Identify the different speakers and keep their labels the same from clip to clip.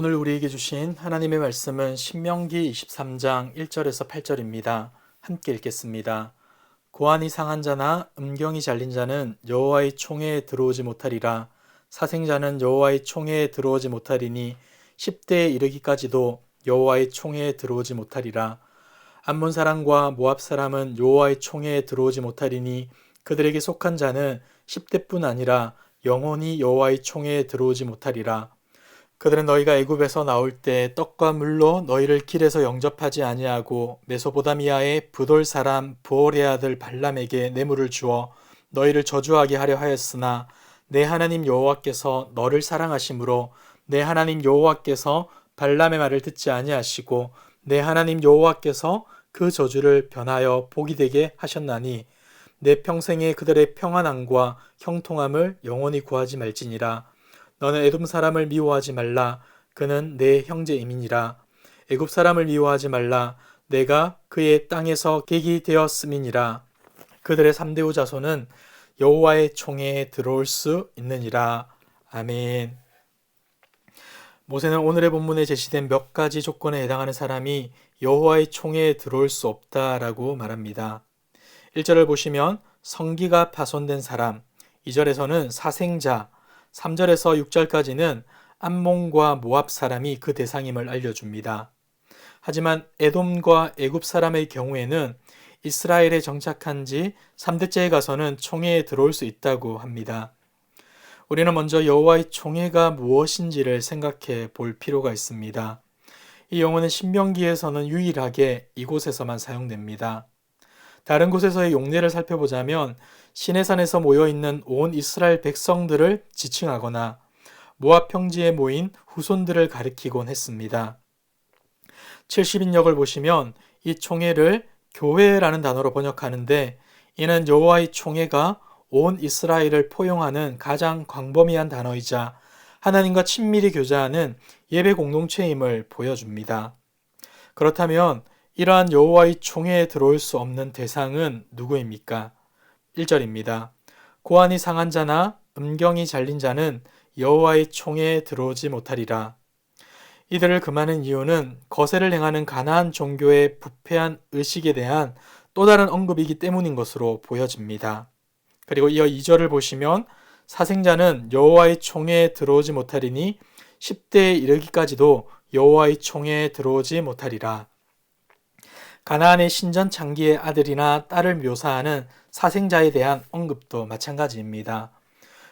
Speaker 1: 오늘 우리에게 주신 하나님의 말씀은 신명기 23장 1절에서 8절입니다. 함께 읽겠습니다. 고안이 상한 자나 음경이 잘린 자는 여호와의 총회에 들어오지 못하리라. 사생자는 여호와의 총회에 들어오지 못하리니 10대에 이르기까지도 여호와의 총회에 들어오지 못하리라. 암몬 사람과 모압 사람은 여호와의 총회에 들어오지 못하리니 그들에게 속한 자는 10대뿐 아니라 영원히 여호와의 총회에 들어오지 못하리라. 그들은 너희가 애굽에서 나올 때 떡과 물로 너희를 길에서 영접하지 아니하고 메소보다미아의 브돌 사람 부올의 아들 발람에게 뇌물을 주어 너희를 저주하게 하려 하였으나 내 하나님 여호와께서 너를 사랑하심으로 내 하나님 여호와께서 발람의 말을 듣지 아니하시고 내 하나님 여호와께서 그 저주를 변하여 복이 되게 하셨나니 내 평생에 그들의 평안함과 형통함을 영원히 구하지 말지니라. 너는 에돔 사람을 미워하지 말라. 그는 내 형제임이니라. 애굽 사람을 미워하지 말라. 내가 그의 땅에서 객이 되었음이니라. 그들의 3대 자손은 여호와의 총회에 들어올 수 있느니라. 아멘. 모세는 오늘의 본문에 제시된 몇 가지 조건에 해당하는 사람이 여호와의 총회에 들어올 수 없다라고 말합니다. 1절을 보시면 성기가 파손된 사람, 2절에서는 사생자, 3절에서 6절까지는 암몬과 모압 사람이 그 대상임을 알려줍니다. 하지만 에돔과 애굽 사람의 경우에는 이스라엘에 정착한 지 3대째에 가서는 총회에 들어올 수 있다고 합니다. 우리는 먼저 여호와의 총회가 무엇인지를 생각해 볼 필요가 있습니다. 이 용어는 신명기에서는 유일하게 이곳에서만 사용됩니다. 다른 곳에서의 용례를 살펴보자면 시내산에서 모여있는 온 이스라엘 백성들을 지칭하거나 모압 평지에 모인 후손들을 가리키곤 했습니다. 70인역을 보시면 이 총회를 교회라는 단어로 번역하는데 이는 여호와의 총회가 온 이스라엘을 포용하는 가장 광범위한 단어이자 하나님과 친밀히 교제하는 예배 공동체임을 보여줍니다. 그렇다면 이러한 여호와의 총회에 들어올 수 없는 대상은 누구입니까? 1절입니다. 고안이 상한 자나 음경이 잘린 자는 여호와의 총회에 들어오지 못하리라. 이들을 금하는 이유는 거세를 행하는 가나안 종교의 부패한 의식에 대한 또 다른 언급이기 때문인 것으로 보여집니다. 그리고 이어 2절을 보시면 사생자는 여호와의 총회에 들어오지 못하리니 10대에 이르기까지도 여호와의 총회에 들어오지 못하리라. 가나안의 신전 창기의 아들이나 딸을 묘사하는 사생자에 대한 언급도 마찬가지입니다.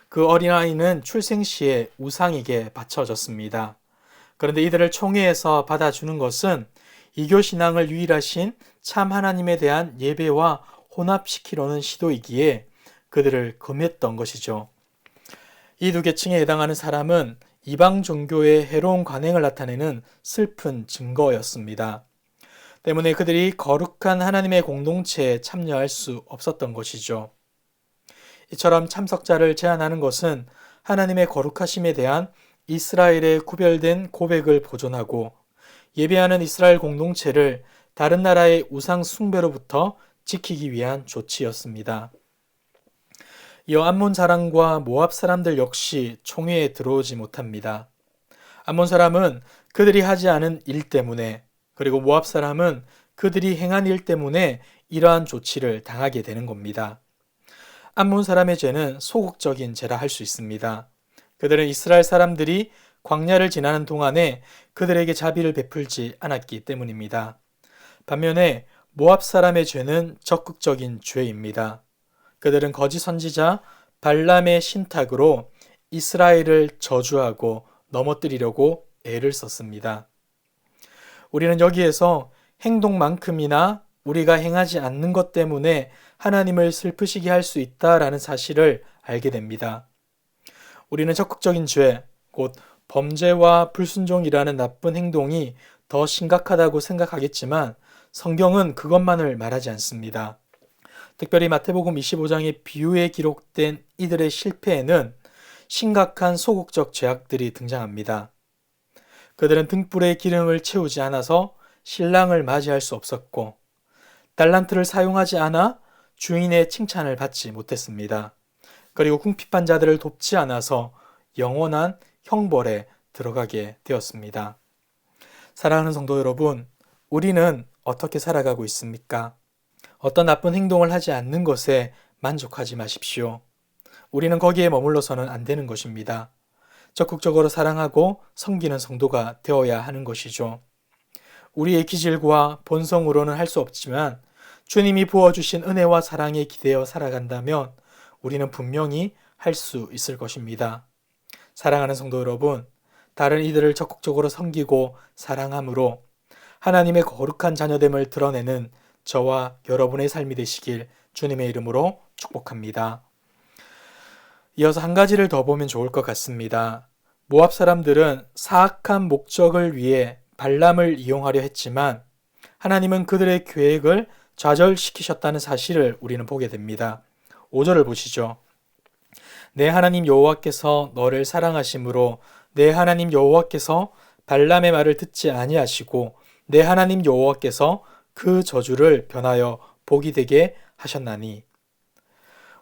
Speaker 1: 그 어린아이는 출생 시에 우상에게 바쳐졌습니다. 그런데 이들을 총회에서 받아주는 것은 이교 신앙을 유일하신 참 하나님에 대한 예배와 혼합시키려는 시도이기에 그들을 금했던 것이죠. 이 두 계층에 해당하는 사람은 이방 종교의 해로운 관행을 나타내는 슬픈 증거였습니다. 때문에 그들이 거룩한 하나님의 공동체에 참여할 수 없었던 것이죠. 이처럼 참석자를 제한하는 것은 하나님의 거룩하심에 대한 이스라엘의 구별된 고백을 보존하고 예배하는 이스라엘 공동체를 다른 나라의 우상 숭배로부터 지키기 위한 조치였습니다. 이어 암몬 사람과 모압 사람들 역시 총회에 들어오지 못합니다. 암몬 사람은 그들이 하지 않은 일 때문에 그리고 모압 사람은 그들이 행한 일 때문에 이러한 조치를 당하게 되는 겁니다. 암몬 사람의 죄는 소극적인 죄라 할 수 있습니다. 그들은 이스라엘 사람들이 광야를 지나는 동안에 그들에게 자비를 베풀지 않았기 때문입니다. 반면에 모압 사람의 죄는 적극적인 죄입니다. 그들은 거짓 선지자 발람의 신탁으로 이스라엘을 저주하고 넘어뜨리려고 애를 썼습니다. 우리는 여기에서 행동만큼이나 우리가 행하지 않는 것 때문에 하나님을 슬프시게 할 수 있다라는 사실을 알게 됩니다. 우리는 적극적인 죄, 곧 범죄와 불순종이라는 나쁜 행동이 더 심각하다고 생각하겠지만 성경은 그것만을 말하지 않습니다. 특별히 마태복음 25장의 비유에 기록된 이들의 실패에는 심각한 소극적 죄악들이 등장합니다. 그들은 등불에 기름을 채우지 않아서 신랑을 맞이할 수 없었고 달란트를 사용하지 않아 주인의 칭찬을 받지 못했습니다. 그리고 궁핍한 자들을 돕지 않아서 영원한 형벌에 들어가게 되었습니다. 사랑하는 성도 여러분, 우리는 어떻게 살아가고 있습니까? 어떤 나쁜 행동을 하지 않는 것에 만족하지 마십시오. 우리는 거기에 머물러서는 안 되는 것입니다. 적극적으로 사랑하고 섬기는 성도가 되어야 하는 것이죠. 우리의 기질과 본성으로는 할 수 없지만 주님이 부어주신 은혜와 사랑에 기대어 살아간다면 우리는 분명히 할 수 있을 것입니다. 사랑하는 성도 여러분, 다른 이들을 적극적으로 섬기고 사랑함으로 하나님의 거룩한 자녀됨을 드러내는 저와 여러분의 삶이 되시길 주님의 이름으로 축복합니다. 이어서 한 가지를 더 보면 좋을 것 같습니다. 모압 사람들은 사악한 목적을 위해 발람을 이용하려 했지만 하나님은 그들의 계획을 좌절시키셨다는 사실을 우리는 보게 됩니다. 5절을 보시죠. 내 하나님 여호와께서 너를 사랑하심으로 내 하나님 여호와께서 발람의 말을 듣지 아니하시고 내 하나님 여호와께서 그 저주를 변하여 복이 되게 하셨나니.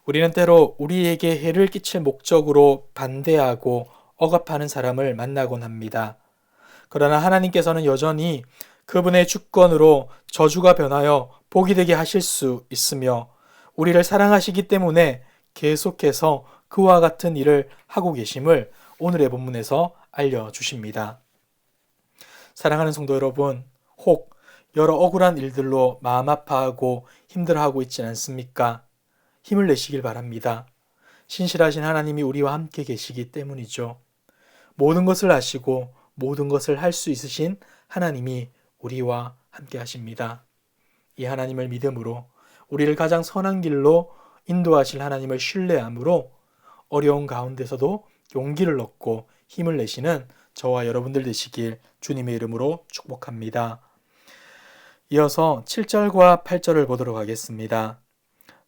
Speaker 1: 우리는 때로 우리에게 해를 끼칠 목적으로 반대하고 억압하는 사람을 만나곤 합니다. 그러나 하나님께서는 여전히 그분의 주권으로 저주가 변하여 복이 되게 하실 수 있으며 우리를 사랑하시기 때문에 계속해서 그와 같은 일을 하고 계심을 오늘의 본문에서 알려주십니다. 사랑하는 성도 여러분, 혹 여러 억울한 일들로 마음 아파하고 힘들어하고 있지 않습니까? 힘을 내시길 바랍니다. 신실하신 하나님이 우리와 함께 계시기 때문이죠. 모든 것을 아시고 모든 것을 할 수 있으신 하나님이 우리와 함께 하십니다. 이 하나님을 믿음으로 우리를 가장 선한 길로 인도하실 하나님을 신뢰함으로 어려운 가운데서도 용기를 얻고 힘을 내시는 저와 여러분들 되시길 주님의 이름으로 축복합니다. 이어서 7절과 8절을 보도록 하겠습니다.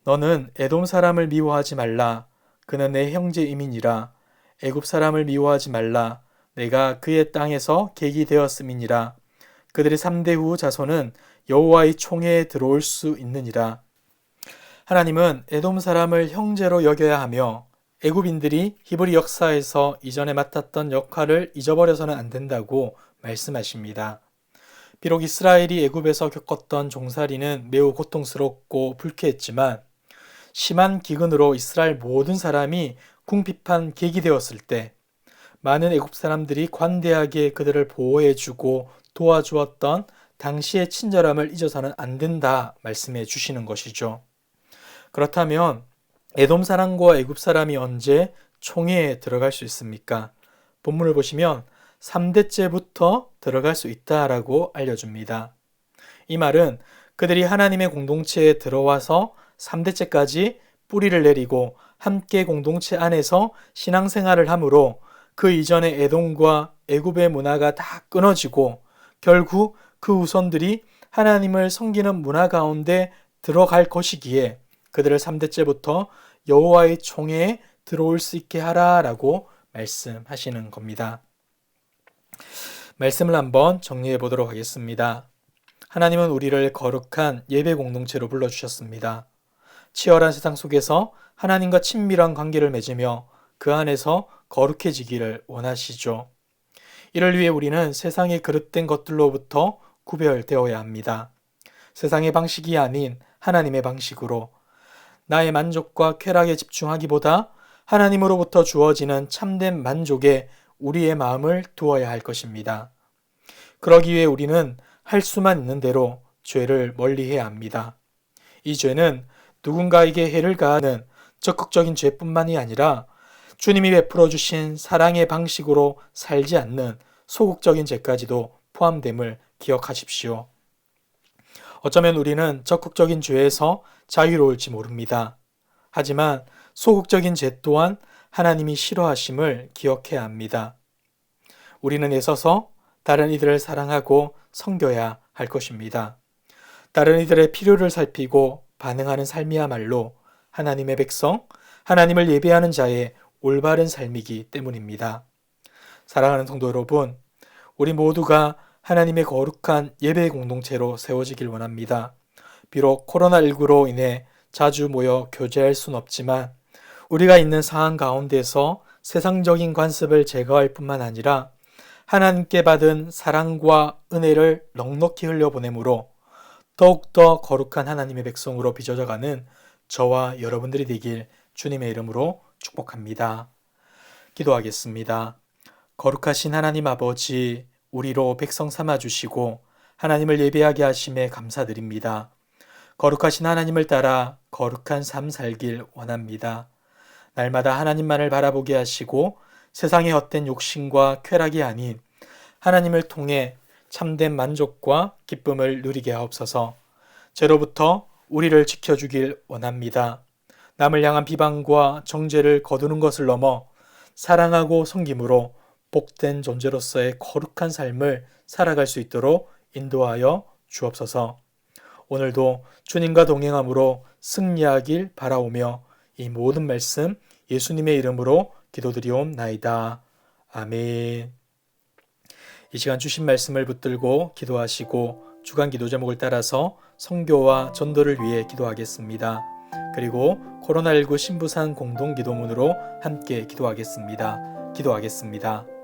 Speaker 1: 너는 에돔 사람을 미워하지 말라. 그는 내 형제임이니라. 애굽 사람을 미워하지 말라. 내가 그의 땅에서 객이 되었음이니라. 그들의 3대 후 자손은 여호와의 총회에 들어올 수 있느니라. 하나님은 에돔 사람을 형제로 여겨야 하며 애굽인들이 히브리 역사에서 이전에 맡았던 역할을 잊어버려서는 안 된다고 말씀하십니다. 비록 이스라엘이 애굽에서 겪었던 종살이는 매우 고통스럽고 불쾌했지만 심한 기근으로 이스라엘 모든 사람이 궁핍한 객이 되었을 때 많은 애굽 사람들이 관대하게 그들을 보호해주고 도와주었던 당시의 친절함을 잊어서는 안 된다 말씀해 주시는 것이죠. 그렇다면 에돔 사람과 애굽 사람이 언제 총회에 들어갈 수 있습니까? 본문을 보시면 3대째부터 들어갈 수 있다라고 알려줍니다. 이 말은 그들이 하나님의 공동체에 들어와서 3대째까지 뿌리를 내리고 함께 공동체 안에서 신앙생활을 하므로 그 이전의 에돔과 애굽의 문화가 다 끊어지고 결국 그 후손들이 하나님을 섬기는 문화 가운데 들어갈 것이기에 그들을 3대째부터 여호와의 총회에 들어올 수 있게 하라라고 말씀하시는 겁니다. 말씀을 한번 정리해 보도록 하겠습니다. 하나님은 우리를 거룩한 예배 공동체로 불러주셨습니다. 치열한 세상 속에서 하나님과 친밀한 관계를 맺으며 그 안에서 거룩해지기를 원하시죠. 이를 위해 우리는 세상의 그릇된 것들로부터 구별되어야 합니다. 세상의 방식이 아닌 하나님의 방식으로 나의 만족과 쾌락에 집중하기보다 하나님으로부터 주어지는 참된 만족에 우리의 마음을 두어야 할 것입니다. 그러기 위해 우리는 할 수만 있는 대로 죄를 멀리해야 합니다. 이 죄는 누군가에게 해를 가하는 적극적인 죄뿐만이 아니라 주님이 베풀어 주신 사랑의 방식으로 살지 않는 소극적인 죄까지도 포함됨을 기억하십시오. 어쩌면 우리는 적극적인 죄에서 자유로울지 모릅니다. 하지만 소극적인 죄 또한 하나님이 싫어하심을 기억해야 합니다. 우리는 애써서 다른 이들을 사랑하고 섬겨야 할 것입니다. 다른 이들의 필요를 살피고 반응하는 삶이야말로 하나님의 백성, 하나님을 예배하는 자의 올바른 삶이기 때문입니다. 사랑하는 성도 여러분, 우리 모두가 하나님의 거룩한 예배 공동체로 세워지길 원합니다. 비록 코로나19로 인해 자주 모여 교제할 수는 없지만 우리가 있는 상황 가운데서 세상적인 관습을 제거할 뿐만 아니라 하나님께 받은 사랑과 은혜를 넉넉히 흘려보내므로 더욱더 거룩한 하나님의 백성으로 빚어져가는 저와 여러분들이 되길 주님의 이름으로 축복합니다. 기도하겠습니다. 거룩하신 하나님 아버지, 우리로 백성 삼아주시고 하나님을 예배하게 하심에 감사드립니다. 거룩하신 하나님을 따라 거룩한 삶 살길 원합니다. 날마다 하나님만을 바라보게 하시고 세상의 헛된 욕심과 쾌락이 아닌 하나님을 통해 참된 만족과 기쁨을 누리게 하옵소서. 죄로부터 우리를 지켜주길 원합니다. 남을 향한 비방과 정죄를 거두는 것을 넘어 사랑하고 섬김으로 복된 존재로서의 거룩한 삶을 살아갈 수 있도록 인도하여 주옵소서. 오늘도 주님과 동행함으로 승리하길 바라오며 이 모든 말씀 예수님의 이름으로 기도드리옵나이다. 아멘. 이 시간 주신 말씀을 붙들고 기도하시고 주간 기도 제목을 따라서 선교와 전도를 위해 기도하겠습니다. 그리고 코로나19 신부산 공동기도문으로 함께 기도하겠습니다. 기도하겠습니다.